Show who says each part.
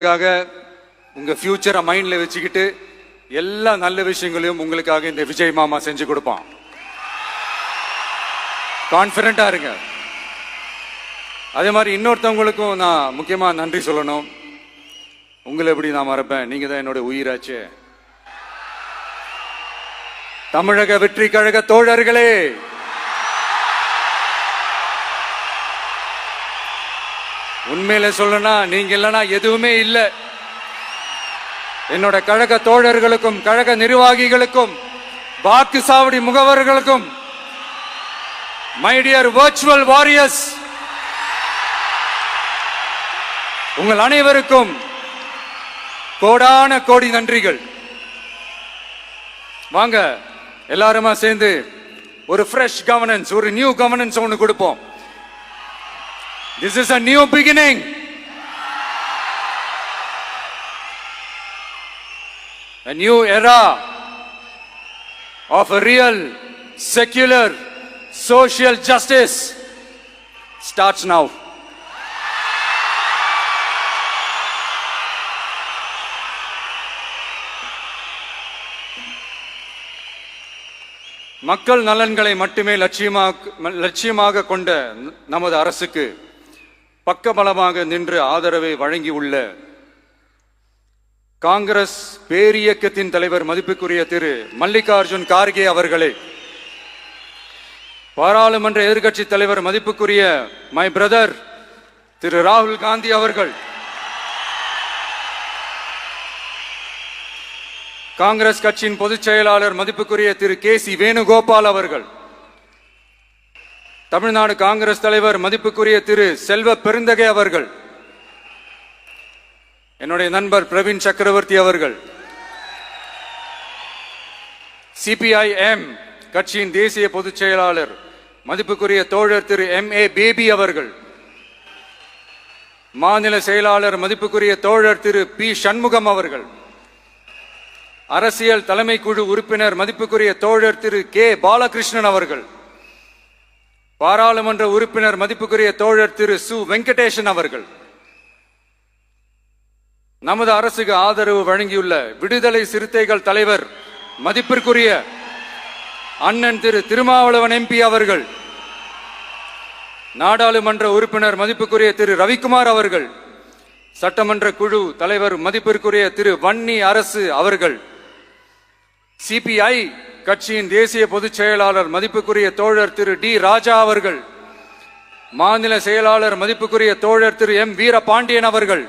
Speaker 1: உங்க ஃபியூச்சரை மைண்ட்ல வச்சுக்கிட்டு எல்லா நல்ல விஷயங்களையும் உங்களுக்காக இந்த விஜய் மாமா செஞ்சு கொடுப்பான். கான்பிடண்டா இருங்க. அதே மாதிரி இன்னொருத்தவங்களுக்கும் நான் முக்கியமா நன்றி சொல்லணும். உங்களை எப்படி நான் மறப்பேன்? நீங்க தான் என்னோட உயிராச்சு. தமிழக வெற்றி கழக தோழர்களே, உண்மையில சொல்லனா நீங்க இல்லைன்னா எதுவுமே இல்லை. என்னோட கழக தோழர்களுக்கும் கழக நிர்வாகிகளுக்கும் வாக்கு சாவடி முகவர்களுக்கும், மை டியர் வர்ச்சுவல் வாரியர்ஸ், உங்கள் அனைவருக்கும் கோடான கோடி நன்றிகள். வாங்க எல்லாருமா சேர்ந்து ஒரு ஃப்ரெஷ் கவர்னன்ஸ், ஒரு நியூ கவர்னன்ஸ் ஒன்று கொடுப்போம். This is a new beginning. A new era of a real, secular, social justice starts now. மக்கள் நலன்களை மட்டுமே லட்சியமாக கொண்ட நமது அரசுக்கு பக்கபலமாக நின்று ஆதரவை வழங்கியுள்ள காங்கிரஸ் பேரியக்கத்தின் தலைவர் மதிப்புக்குரிய திரு மல்லிகார்ஜுன் கார்கே அவர்களே, பாராளுமன்ற எதிர்க்கட்சி தலைவர் மதிப்புக்குரிய மை பிரதர் திரு ராகுல் காந்தி அவர்கள், காங்கிரஸ் கட்சியின் பொதுச் செயலாளர் மதிப்புக்குரிய திரு கே.சி. வேணுகோபால் அவர்கள், தமிழ்நாடு காங்கிரஸ் தலைவர் மதிப்புக்குரிய திரு செல்வ பெருந்தகை அவர்கள், என்னுடைய நண்பர் பிரவீன் சக்கரவர்த்தி அவர்கள், சிபிஐஎம் கட்சியின் தேசிய பொதுச் செயலாளர் மதிப்புக்குரிய தோழர் திரு M.A. பேபி அவர்கள், மாநில செயலாளர் மதிப்புக்குரிய தோழர் திரு பி. சண்முகம் அவர்கள், அரசியல் தலைமை குழு உறுப்பினர் மதிப்புக்குரிய தோழர் திரு கே. பாலகிருஷ்ணன் அவர்கள், பாராளுமன்ற உறுப்பினர் மதிப்புக்குரிய தோழர் திரு சு. வெங்கடேசன் அவர்கள், நமது அரசுக்கு ஆதரவு வழங்கியுள்ள விடுதலை சிறுத்தைகள் தலைவர் மதிப்பிற்குரிய அண்ணன் திரு திருமாவளவன் MP அவர்கள், நாடாளுமன்ற உறுப்பினர் மதிப்புக்குரிய திரு ரவிக்குமார் அவர்கள், சட்டமன்ற குழு தலைவர் மதிப்பிற்குரிய திரு வன்னி அரசு அவர்கள், சிபிஐ கட்சியின் தேசிய பொதுச் செயலாளர் மதிப்புக்குரிய தோழர் திரு டி. ராஜா அவர்கள், மாநில செயலாளர் மதிப்புக்குரிய தோழர் திரு M. வீரபாண்டியன் அவர்கள்,